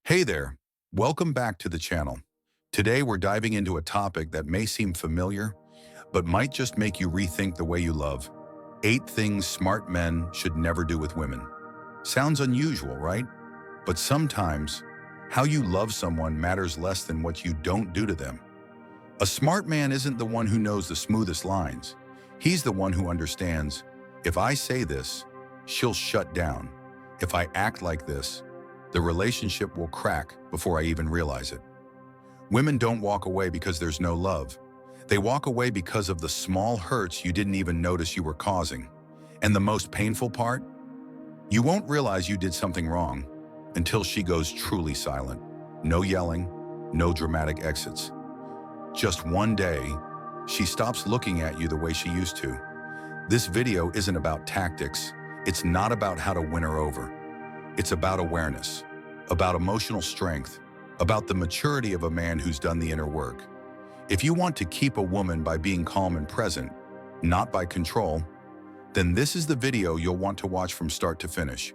Hey there, welcome back to the channel. Today we're diving into a topic that may seem familiar, but might just make you rethink the way you love. 8 things smart men should never do with women. Sounds unusual, right? But sometimes, how you love someone matters less than what you don't do to them. A smart man isn't the one who knows the smoothest lines. He's the one who understands, if I say this, she'll shut down. If I act like this, the relationship will crack before I even realize it. Women don't walk away because there's no love. They walk away because of the small hurts you didn't even notice you were causing. And the most painful part? You won't realize you did something wrong until she goes truly silent. No yelling, no dramatic exits. Just one day, she stops looking at you the way she used to. This video isn't about tactics. It's not about how to win her over. It's about awareness, about emotional strength, about the maturity of a man who's done the inner work. If you want to keep a woman by being calm and present, not by control, then this is the video you'll want to watch from start to finish.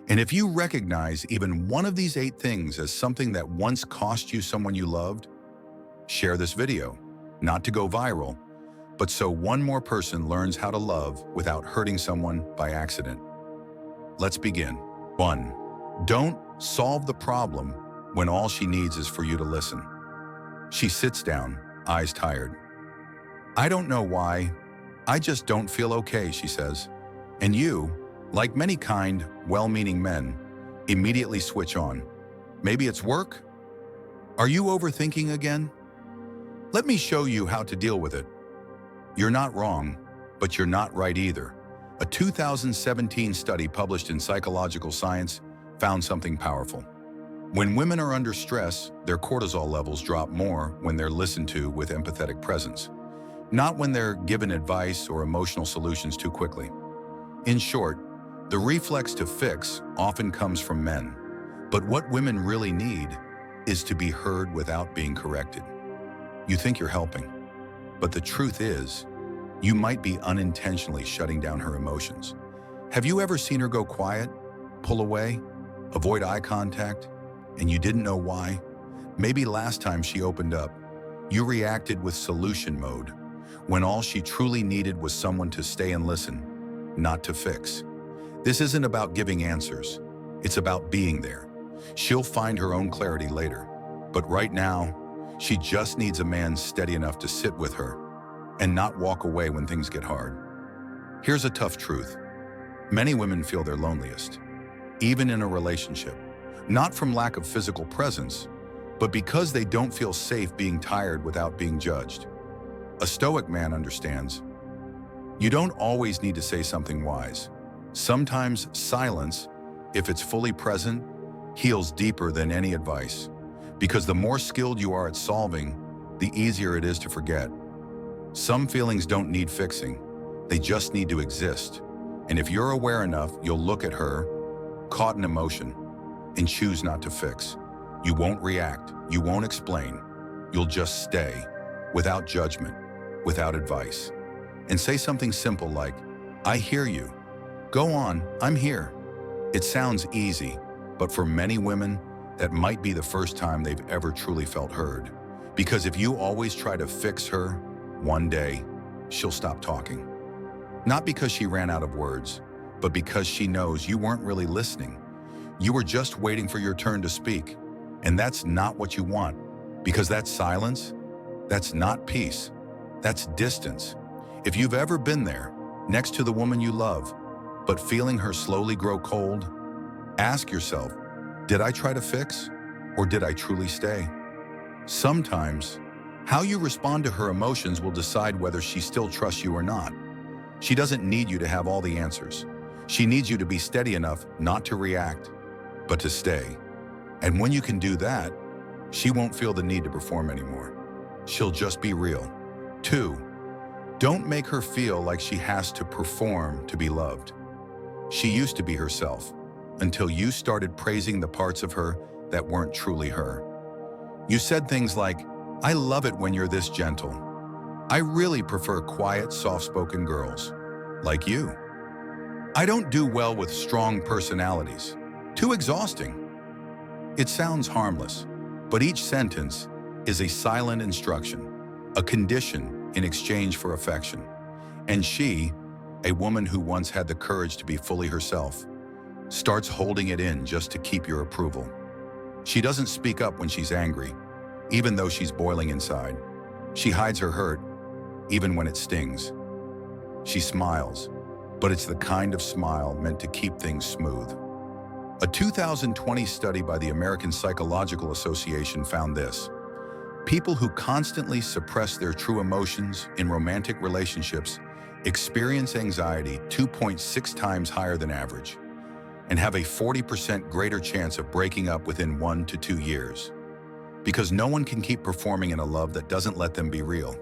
And if you recognize even one of these 8 things as something that once cost you someone you loved, share this video, not to go viral, but so one more person learns how to love without hurting someone by accident. Let's begin. 1. Don't solve the problem when all she needs is for you to listen. She sits down, eyes tired. I don't know why. I just don't feel okay, she says. And you, like many kind, well-meaning men, immediately switch on. Maybe it's work? Are you overthinking again? Let me show you how to deal with it. You're not wrong, but you're not right either. A 2017 study published in Psychological Science found something powerful. When women are under stress, their cortisol levels drop more when they're listened to with empathetic presence, not when they're given advice or emotional solutions too quickly. In short, the reflex to fix often comes from men, but what women really need is to be heard without being corrected. You think you're helping, but the truth is, you might be unintentionally shutting down her emotions. Have you ever seen her go quiet, pull away, avoid eye contact, and you didn't know why? Maybe last time she opened up, you reacted with solution mode, when all she truly needed was someone to stay and listen, not to fix. This isn't about giving answers. It's about being there. She'll find her own clarity later. But right now, she just needs a man steady enough to sit with her and not walk away when things get hard. Here's a tough truth. Many women feel their loneliest, even in a relationship, not from lack of physical presence, but because they don't feel safe being tired without being judged. A Stoic man understands. You don't always need to say something wise. Sometimes silence, if it's fully present, heals deeper than any advice, because the more skilled you are at solving, the easier it is to forget. Some feelings don't need fixing. They just need to exist. And if you're aware enough, you'll look at her, caught in emotion, and choose not to fix. You won't react. You won't explain. You'll just stay, without judgment, without advice. And say something simple like, I hear you. Go on, I'm here. It sounds easy, but for many women, that might be the first time they've ever truly felt heard. Because if you always try to fix her, one day, she'll stop talking. Not because she ran out of words, but because she knows you weren't really listening. You were just waiting for your turn to speak. And that's not what you want, because that's silence. That's not peace. That's distance. If you've ever been there, next to the woman you love, but feeling her slowly grow cold, ask yourself, did I try to fix, or did I truly stay? Sometimes, how you respond to her emotions will decide whether she still trusts you or not. She doesn't need you to have all the answers. She needs you to be steady enough not to react, but to stay. And when you can do that, she won't feel the need to perform anymore. She'll just be real. 2. Don't make her feel like she has to perform to be loved. She used to be herself, until you started praising the parts of her that weren't truly her. You said things like, I love it when you're this gentle. I really prefer quiet, soft-spoken girls, like you. I don't do well with strong personalities. Too exhausting. It sounds harmless, but each sentence is a silent instruction, a condition in exchange for affection. And she, a woman who once had the courage to be fully herself, starts holding it in just to keep your approval. She doesn't speak up when she's angry, even though she's boiling inside. She hides her hurt, even when it stings. She smiles, but it's the kind of smile meant to keep things smooth. A 2020 study by the American Psychological Association found this: people who constantly suppress their true emotions in romantic relationships experience anxiety 2.6 times higher than average and have a 40% greater chance of breaking up within 1 to 2 years. Because no one can keep performing in a love that doesn't let them be real.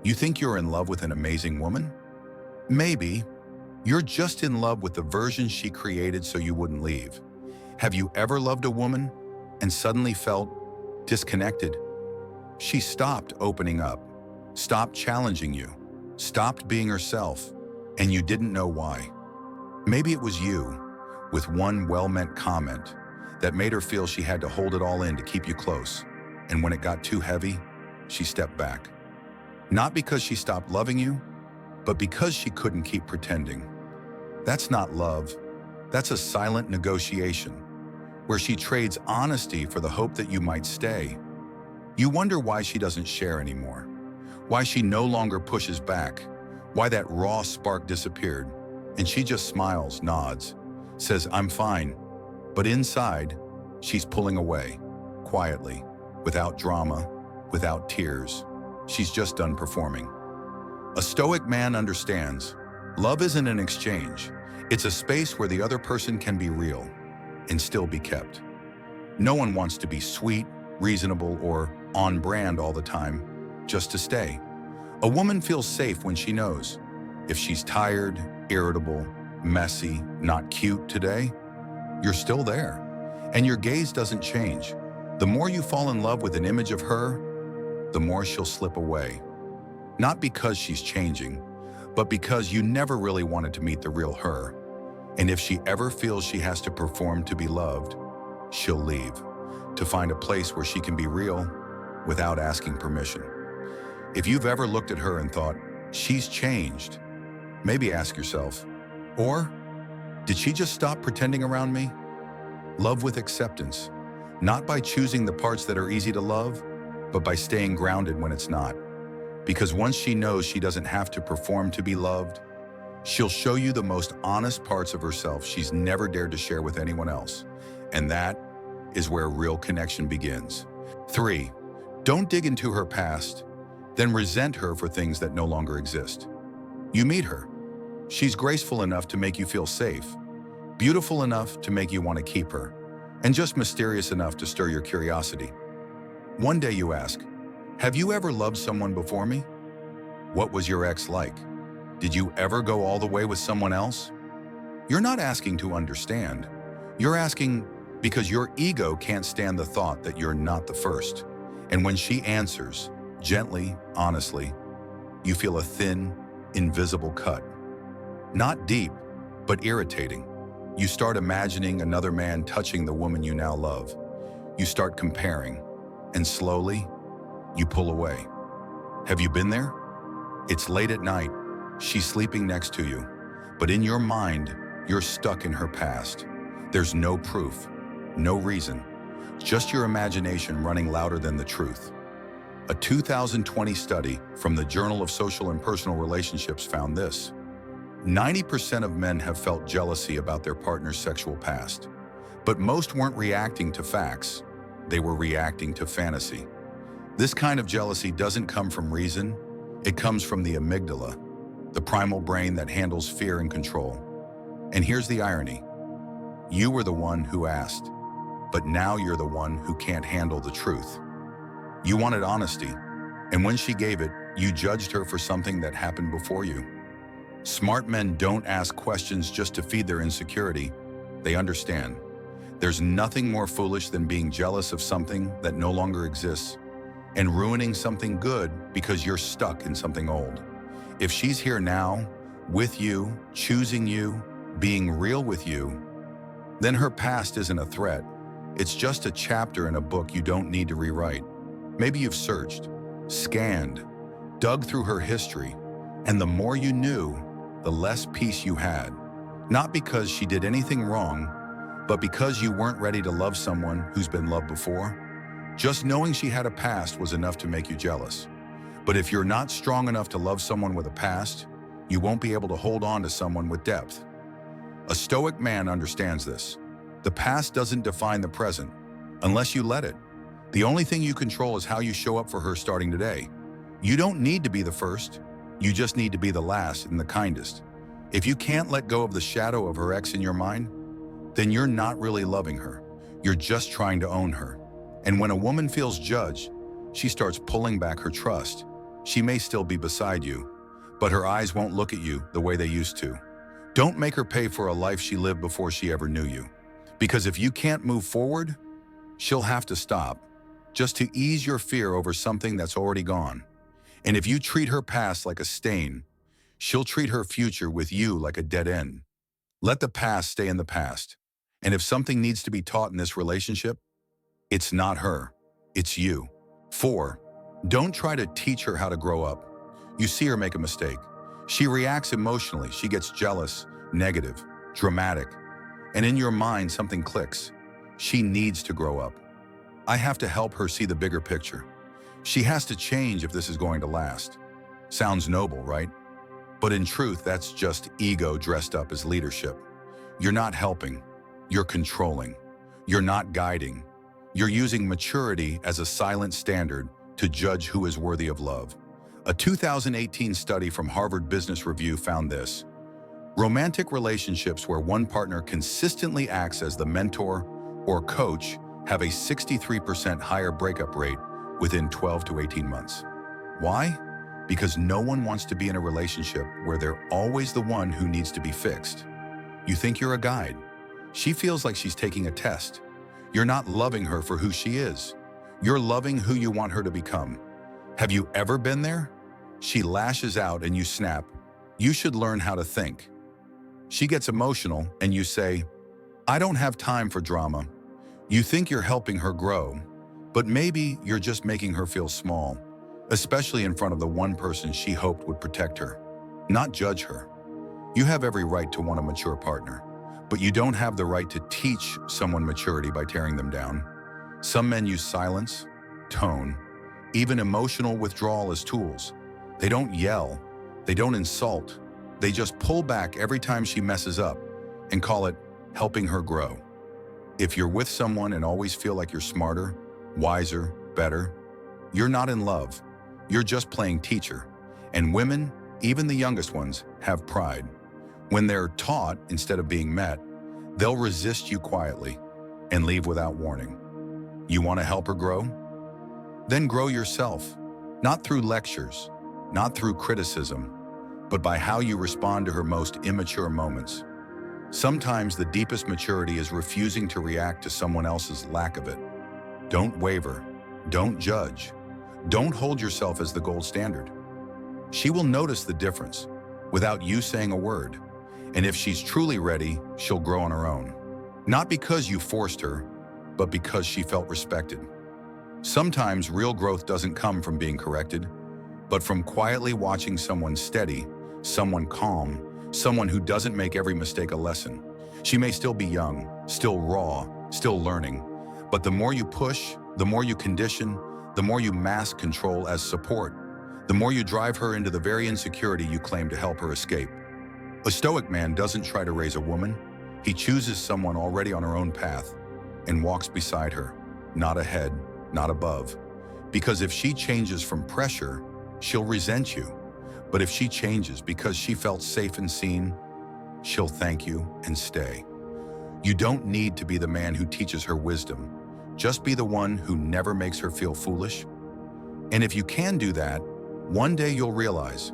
You think you're in love with an amazing woman? Maybe. You're just in love with the version she created so you wouldn't leave. Have you ever loved a woman and suddenly felt disconnected? She stopped opening up, stopped challenging you, stopped being herself, and you didn't know why. Maybe it was you, with one well-meant comment, that made her feel she had to hold it all in to keep you close. And when it got too heavy, she stepped back. Not because she stopped loving you, but because she couldn't keep pretending. That's not love. That's a silent negotiation, where she trades honesty for the hope that you might stay. You wonder why she doesn't share anymore, why she no longer pushes back, why that raw spark disappeared, and she just smiles, nods, says, "I'm fine." But inside, she's pulling away, quietly, without drama, without tears. She's just done performing. A Stoic man understands, love isn't an exchange. It's a space where the other person can be real and still be kept. No one wants to be sweet, reasonable, or on brand all the time, just to stay. A woman feels safe when she knows if she's tired, irritable, messy, not cute today, you're still there, and your gaze doesn't change. The more you fall in love with an image of her, the more she'll slip away. Not because she's changing, but because you never really wanted to meet the real her. And if she ever feels she has to perform to be loved, she'll leave, to find a place where she can be real without asking permission. If you've ever looked at her and thought, she's changed, maybe ask yourself, or did she just stop pretending around me? Love with acceptance, not by choosing the parts that are easy to love, but by staying grounded when it's not. Because once she knows she doesn't have to perform to be loved, she'll show you the most honest parts of herself she's never dared to share with anyone else. And that is where real connection begins. 3, don't dig into her past, then resent her for things that no longer exist. You meet her. She's graceful enough to make you feel safe, beautiful enough to make you want to keep her, and just mysterious enough to stir your curiosity. One day you ask, have you ever loved someone before me? What was your ex like? Did you ever go all the way with someone else? You're not asking to understand. You're asking because your ego can't stand the thought that you're not the first. And when she answers, gently, honestly, you feel a thin, invisible cut. Not deep, but irritating. You start imagining another man touching the woman you now love. You start comparing, and slowly, you pull away. Have you been there? It's late at night. She's sleeping next to you. But in your mind, you're stuck in her past. There's no proof, no reason, just your imagination running louder than the truth. A 2020 study from the Journal of Social and Personal Relationships found this: 90% of men have felt jealousy about their partner's sexual past. But most weren't reacting to facts. They were reacting to fantasy. This kind of jealousy doesn't come from reason. It comes from the amygdala, the primal brain that handles fear and control. And here's the irony. You were the one who asked, but now you're the one who can't handle the truth. You wanted honesty, and when she gave it, you judged her for something that happened before you. Smart men don't ask questions just to feed their insecurity. They understand. There's nothing more foolish than being jealous of something that no longer exists and ruining something good because you're stuck in something old. If she's here now, with you, choosing you, being real with you, then her past isn't a threat. It's just a chapter in a book you don't need to rewrite. Maybe you've searched, scanned, dug through her history, and the more you knew, the less peace you had. Not because she did anything wrong, but because you weren't ready to love someone who's been loved before. Just knowing she had a past was enough to make you jealous. But if you're not strong enough to love someone with a past, you won't be able to hold on to someone with depth. A Stoic man understands this. The past doesn't define the present, unless you let it. The only thing you control is how you show up for her starting today. You don't need to be the first, you just need to be the last and the kindest. If you can't let go of the shadow of her ex in your mind, then you're not really loving her. You're just trying to own her. And when a woman feels judged, she starts pulling back her trust. She may still be beside you, but her eyes won't look at you the way they used to. Don't make her pay for a life she lived before she ever knew you. Because if you can't move forward, she'll have to stop, just to ease your fear over something that's already gone. And if you treat her past like a stain, she'll treat her future with you like a dead end. Let the past stay in the past. And if something needs to be taught in this relationship, it's not her, it's you. 4. Don't try to teach her how to grow up. You see her make a mistake. She reacts emotionally, she gets jealous, negative, dramatic. And in your mind, something clicks. She needs to grow up. I have to help her see the bigger picture. She has to change if this is going to last. Sounds noble, right? But in truth, that's just ego dressed up as leadership. You're not helping. You're controlling. You're not guiding. You're using maturity as a silent standard to judge who is worthy of love. A 2018 study from Harvard Business Review found this. Romantic relationships where one partner consistently acts as the mentor or coach have a 63% higher breakup rate within 12 to 18 months. Why? Because no one wants to be in a relationship where they're always the one who needs to be fixed. You think you're a guide. She feels like she's taking a test. You're not loving her for who she is. You're loving who you want her to become. Have you ever been there? She lashes out and you snap. You should learn how to think. She gets emotional and you say, I don't have time for drama. You think you're helping her grow, but maybe you're just making her feel small, especially in front of the one person she hoped would protect her, not judge her. You have every right to want a mature partner, but you don't have the right to teach someone maturity by tearing them down. Some men use silence, tone, even emotional withdrawal as tools. They don't yell, they don't insult, they just pull back every time she messes up and call it helping her grow. If you're with someone and always feel like you're smarter, wiser, better, you're not in love. You're just playing teacher. And women, even the youngest ones, have pride. When they're taught instead of being met, they'll resist you quietly and leave without warning. You want to help her grow? Then grow yourself, not through lectures, not through criticism, but by how you respond to her most immature moments. Sometimes the deepest maturity is refusing to react to someone else's lack of it. Don't waver. Don't judge. Don't hold yourself as the gold standard. She will notice the difference without you saying a word. And if she's truly ready, she'll grow on her own. Not because you forced her, but because she felt respected. Sometimes real growth doesn't come from being corrected, but from quietly watching someone steady, someone calm, someone who doesn't make every mistake a lesson. She may still be young, still raw, still learning, but the more you push, the more you condition, the more you mask control as support, the more you drive her into the very insecurity you claim to help her escape. A Stoic man doesn't try to raise a woman. He chooses someone already on her own path and walks beside her, not ahead, not above. Because if she changes from pressure, she'll resent you. But if she changes because she felt safe and seen, she'll thank you and stay. You don't need to be the man who teaches her wisdom. Just be the one who never makes her feel foolish. And if you can do that, one day you'll realize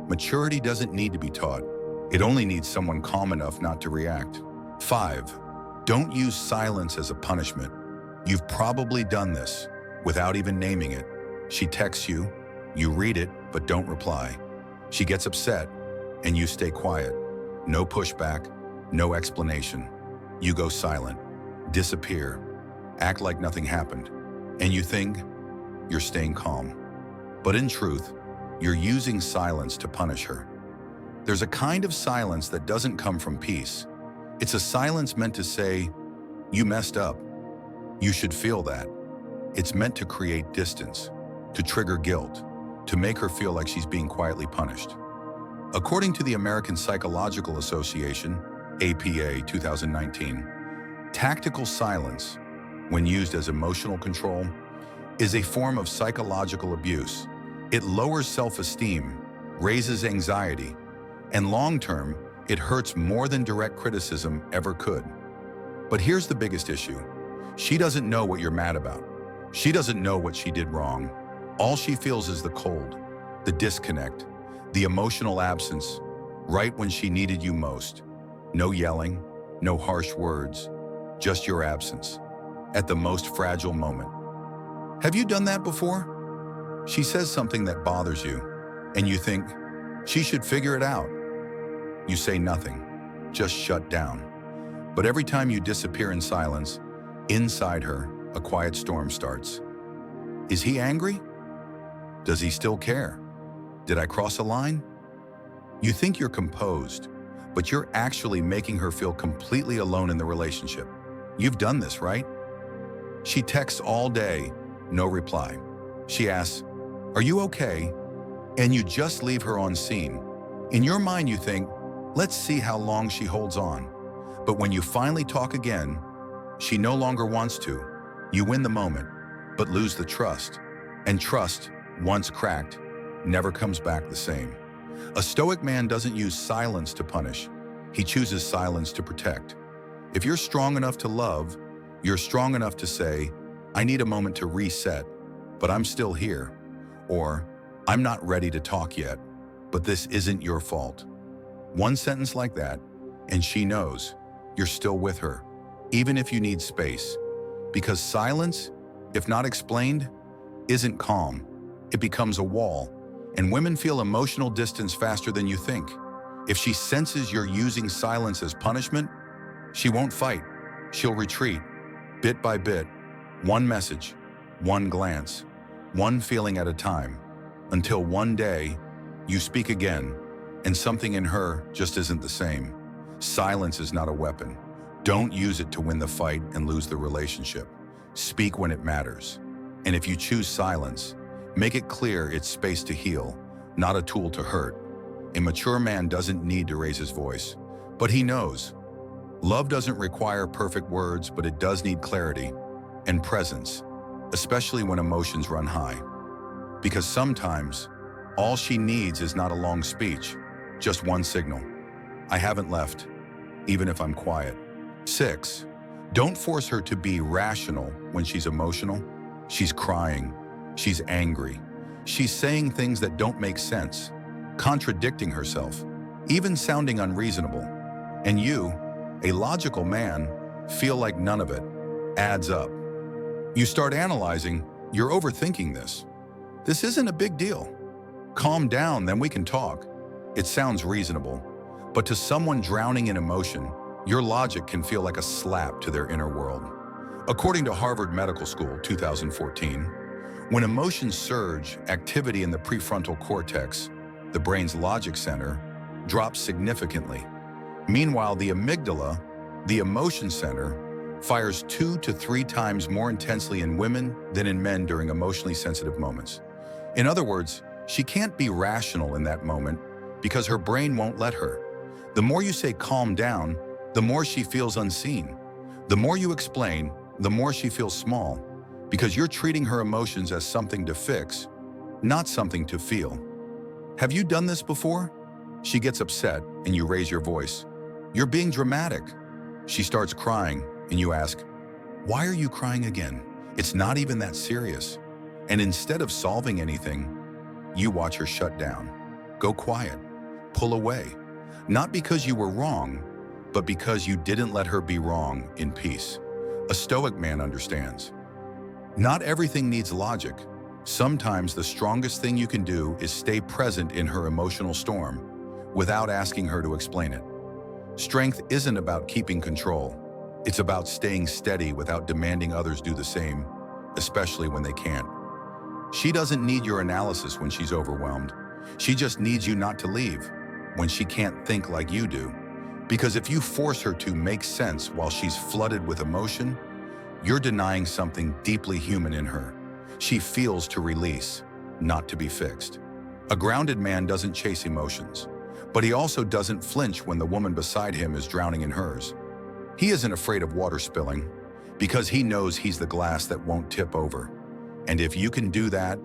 maturity doesn't need to be taught. It only needs someone calm enough not to react. 5. Don't use silence as a punishment. You've probably done this without even naming it. She texts you, you read it, but don't reply. She gets upset, and you stay quiet. No pushback, no explanation. You go silent, disappear. act like nothing happened, and you think you're staying calm. But in truth, you're using silence to punish her. There's a kind of silence that doesn't come from peace. It's a silence meant to say, you messed up. You should feel that. It's meant to create distance, to trigger guilt, to make her feel like she's being quietly punished. According to the American Psychological Association, APA 2019, tactical silence, when used as emotional control, is a form of psychological abuse. It lowers self-esteem, raises anxiety, and long-term, it hurts more than direct criticism ever could. But here's the biggest issue. She doesn't know what you're mad about. She doesn't know what she did wrong. All she feels is the cold, the disconnect, the emotional absence, right when she needed you most. No yelling, no harsh words, just your absence, at the most fragile moment. Have you done that before? She says something that bothers you, and you think, she should figure it out. You say nothing, just shut down. But every time you disappear in silence, inside her, a quiet storm starts. Is he angry? Does he still care? Did I cross a line? You think you're composed, but you're actually making her feel completely alone in the relationship. You've done this, right? She texts all day, no reply. She asks, are you okay? And you just leave her on scene. In your mind, you think, let's see how long she holds on. But when you finally talk again, she no longer wants to. You win the moment, but lose the trust. And trust, once cracked, never comes back the same. A Stoic man doesn't use silence to punish. He chooses silence to protect. If you're strong enough to love, you're strong enough to say, I need a moment to reset, but I'm still here. Or, I'm not ready to talk yet, but this isn't your fault. One sentence like that, and she knows you're still with her, even if you need space. Because silence, if not explained, isn't calm. It becomes a wall, and women feel emotional distance faster than you think. If she senses you're using silence as punishment, she won't fight. She'll retreat, bit by bit, one message, one glance, one feeling at a time, until one day you speak again, and something in her just isn't the same. Silence is not a weapon. Don't use it to win the fight and lose the relationship. Speak when it matters. And if you choose silence, make it clear it's space to heal, not a tool to hurt. A mature man doesn't need to raise his voice, but he knows. Love doesn't require perfect words, but it does need clarity and presence, especially when emotions run high. Because sometimes, all she needs is not a long speech, just one signal. I haven't left, even if I'm quiet. 6. Don't force her to be rational when she's emotional. She's crying. She's angry. She's saying things that don't make sense, contradicting herself, even sounding unreasonable. And you, a logical man, feel like none of it adds up. You start analyzing, you're overthinking this. This isn't a big deal. Calm down, then we can talk. It sounds reasonable, but to someone drowning in emotion, your logic can feel like a slap to their inner world. According to Harvard Medical School 2014, when emotions surge, activity in the prefrontal cortex, the brain's logic center, drops significantly. Meanwhile, the amygdala, the emotion center, fires 2 to 3 times more intensely in women than in men during emotionally sensitive moments. In other words, she can't be rational in that moment because her brain won't let her. The more you say calm down, the more she feels unseen. The more you explain, the more she feels small, because you're treating her emotions as something to fix, not something to feel. Have you done this before? She gets upset and you raise your voice. You're being dramatic. She starts crying and you ask, why are you crying again? It's not even that serious. And instead of solving anything, you watch her shut down, go quiet, pull away. Not because you were wrong, but because you didn't let her be wrong in peace. A Stoic man understands. Not everything needs logic. Sometimes the strongest thing you can do is stay present in her emotional storm without asking her to explain it. Strength isn't about keeping control. It's about staying steady without demanding others do the same, especially when they can't. She doesn't need your analysis when she's overwhelmed. She just needs you not to leave when she can't think like you do. Because if you force her to make sense while she's flooded with emotion, you're denying something deeply human in her. She feels to release, not to be fixed. A grounded man doesn't chase emotions, but he also doesn't flinch when the woman beside him is drowning in hers. He isn't afraid of water spilling because he knows he's the glass that won't tip over. And if you can do that,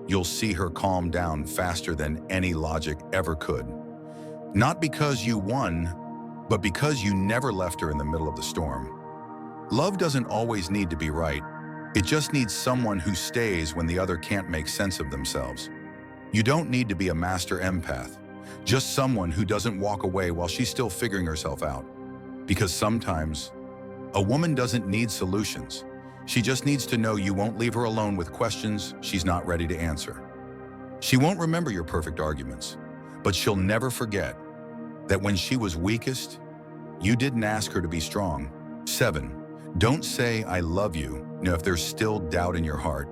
you'll see her calm down faster than any logic ever could. Not because you won, but because you never left her in the middle of the storm. Love doesn't always need to be right. It just needs someone who stays when the other can't make sense of themselves. You don't need to be a master empath, just someone who doesn't walk away while she's still figuring herself out. Because sometimes, a woman doesn't need solutions. She just needs to know you won't leave her alone with questions she's not ready to answer. She won't remember your perfect arguments, but she'll never forget that when she was weakest, you didn't ask her to be strong. 7. Don't say "I love you" if there's still doubt in your heart.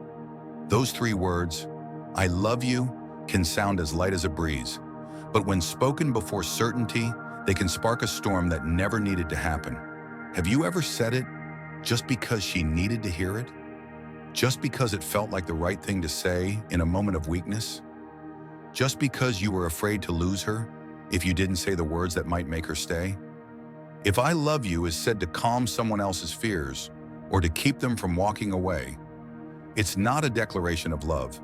Those 3 words, "I love you," can sound as light as a breeze, but when spoken before certainty, they can spark a storm that never needed to happen. Have you ever said it just because she needed to hear it? Just because it felt like the right thing to say in a moment of weakness? Just because you were afraid to lose her if you didn't say the words that might make her stay? If "I love you" is said to calm someone else's fears or to keep them from walking away, it's not a declaration of love.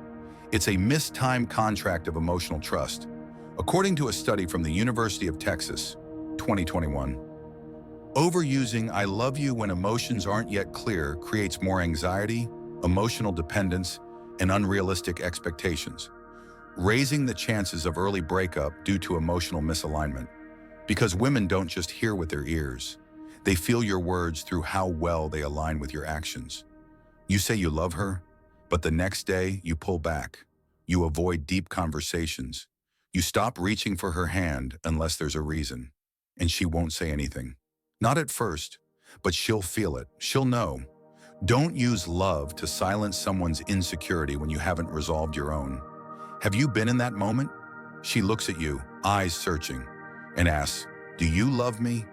It's a mistimed contract of emotional trust, according to a study from the University of Texas, 2021. Overusing "I love you" when emotions aren't yet clear creates more anxiety, emotional dependence, and unrealistic expectations, raising the chances of early breakup due to emotional misalignment. Because women don't just hear with their ears, they feel your words through how well they align with your actions. You say you love her, but the next day you pull back. You avoid deep conversations. You stop reaching for her hand unless there's a reason, and she won't say anything. Not at first, but she'll feel it. She'll know. Don't use love to silence someone's insecurity when you haven't resolved your own. Have you been in that moment? She looks at you, eyes searching, and asks, "Do you love me?"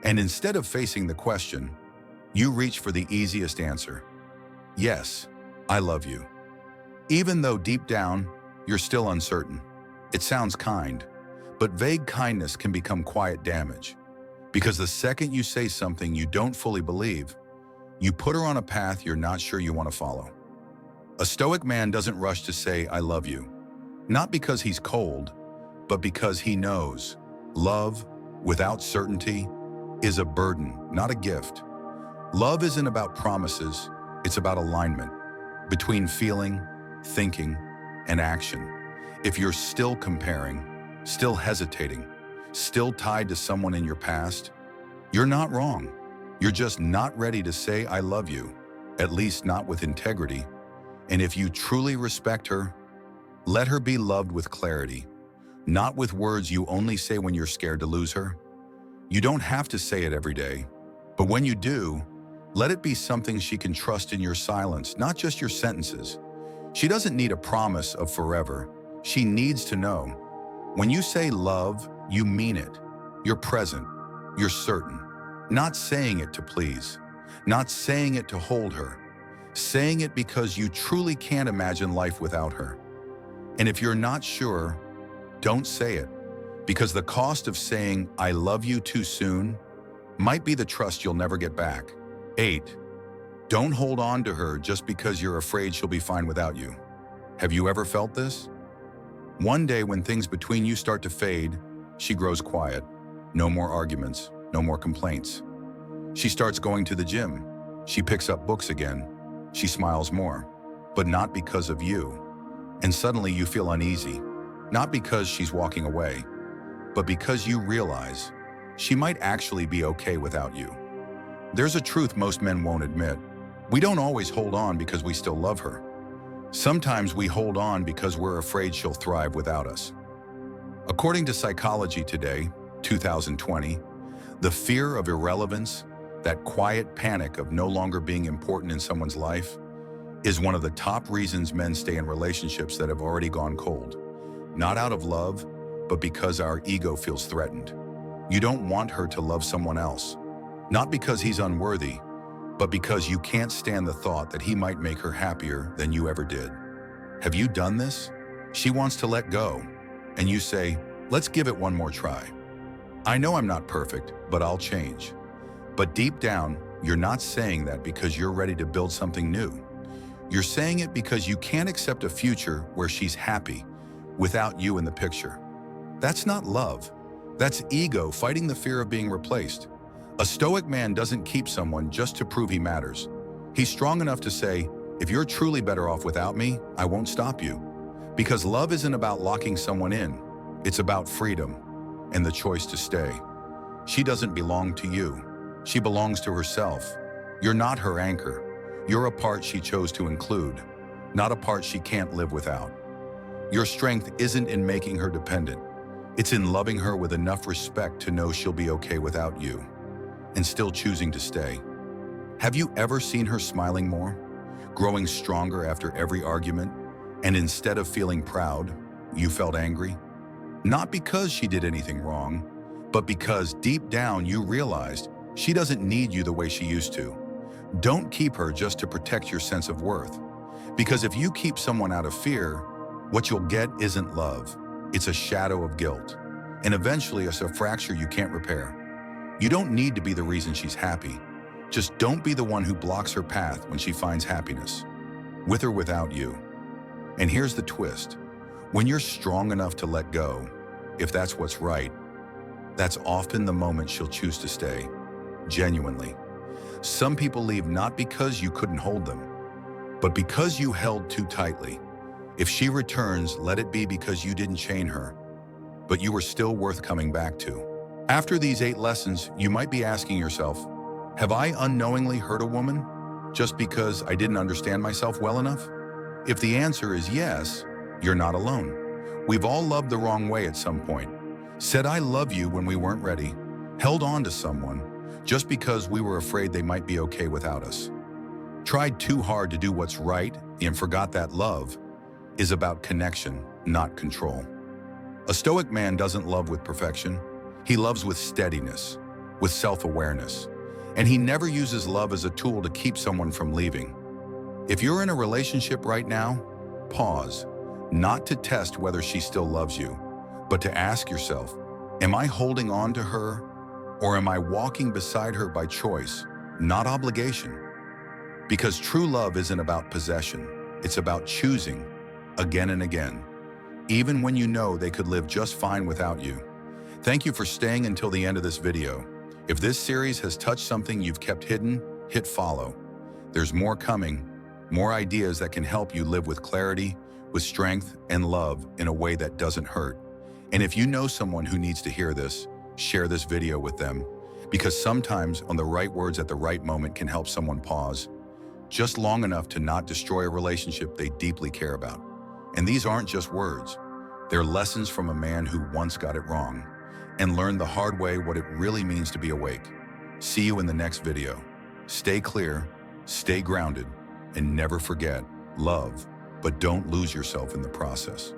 And instead of facing the question, you reach for the easiest answer. "Yes, I love you." Even though deep down, you're still uncertain. It sounds kind, but vague kindness can become quiet damage. Because the second you say something you don't fully believe, you put her on a path you're not sure you want to follow. A Stoic man doesn't rush to say "I love you," not because he's cold, but because he knows love without certainty is a burden, not a gift. Love isn't about promises, it's about alignment between feeling, thinking, and action. If you're still comparing, still hesitating, still tied to someone in your past, you're not wrong. You're just not ready to say "I love you," at least not with integrity. And if you truly respect her, let her be loved with clarity, not with words you only say when you're scared to lose her. You don't have to say it every day, but when you do, let it be something she can trust in your silence, not just your sentences. She doesn't need a promise of forever. She needs to know. When you say love, you mean it. You're present. You're certain. Not saying it to please. Not saying it to hold her. Saying it because you truly can't imagine life without her. And if you're not sure, don't say it. Because the cost of saying "I love you" too soon might be the trust you'll never get back. 8. Don't hold on to her just because you're afraid she'll be fine without you. Have you ever felt this? One day when things between you start to fade, she grows quiet. No more arguments, no more complaints. She starts going to the gym. She picks up books again. She smiles more, but not because of you. And suddenly you feel uneasy, not because she's walking away, but because you realize she might actually be okay without you. There's a truth most men won't admit. We don't always hold on because we still love her. Sometimes we hold on because we're afraid she'll thrive without us. According to Psychology Today, 2020, the fear of irrelevance, that quiet panic of no longer being important in someone's life, is one of the top reasons men stay in relationships that have already gone cold. Not out of love, but because our ego feels threatened. You don't want her to love someone else, not because he's unworthy, but because you can't stand the thought that he might make her happier than you ever did. Have you done this? She wants to let go, and you say, let's give it one more try. I know I'm not perfect, but I'll change. But deep down, you're not saying that because you're ready to build something new. You're saying it because you can't accept a future where she's happy without you in the picture. That's not love. That's ego fighting the fear of being replaced. A Stoic man doesn't keep someone just to prove he matters. He's strong enough to say, if you're truly better off without me, I won't stop you. Because love isn't about locking someone in. It's about freedom and the choice to stay. She doesn't belong to you. She belongs to herself. You're not her anchor. You're a part she chose to include, not a part she can't live without. Your strength isn't in making her dependent. It's in loving her with enough respect to know she'll be okay without you, and still choosing to stay. Have you ever seen her smiling more, growing stronger after every argument, and instead of feeling proud, you felt angry? Not because she did anything wrong, but because deep down you realized she doesn't need you the way she used to. Don't keep her just to protect your sense of worth. Because if you keep someone out of fear, what you'll get isn't love. It's a shadow of guilt, and eventually it's a fracture you can't repair. You don't need to be the reason she's happy. Just don't be the one who blocks her path when she finds happiness, with or without you. And here's the twist. When you're strong enough to let go, if that's what's right, that's often the moment she'll choose to stay, genuinely. Some people leave not because you couldn't hold them, but because you held too tightly. If she returns, let it be because you didn't chain her, but you were still worth coming back to. After these 8 lessons, you might be asking yourself, have I unknowingly hurt a woman just because I didn't understand myself well enough? If the answer is yes, you're not alone. We've all loved the wrong way at some point. Said I love you when we weren't ready, held on to someone just because we were afraid they might be okay without us. Tried too hard to do what's right and forgot that love is about connection, not control. A Stoic man doesn't love with perfection. He loves with steadiness, with self-awareness, and he never uses love as a tool to keep someone from leaving. If you're in a relationship right now, pause, not to test whether she still loves you, but to ask yourself, am I holding on to her, or am I walking beside her by choice, not obligation? Because true love isn't about possession, it's about choosing again and again, even when you know they could live just fine without you. Thank you for staying until the end of this video. If this series has touched something you've kept hidden, hit follow. There's more coming, more ideas that can help you live with clarity, with strength and love in a way that doesn't hurt. And if you know someone who needs to hear this, share this video with them, because sometimes on the right words at the right moment can help someone pause, just long enough to not destroy a relationship they deeply care about. And these aren't just words. They're lessons from a man who once got it wrong and learned the hard way what it really means to be awake. See you in the next video. Stay clear, stay grounded, and never forget, love, but don't lose yourself in the process.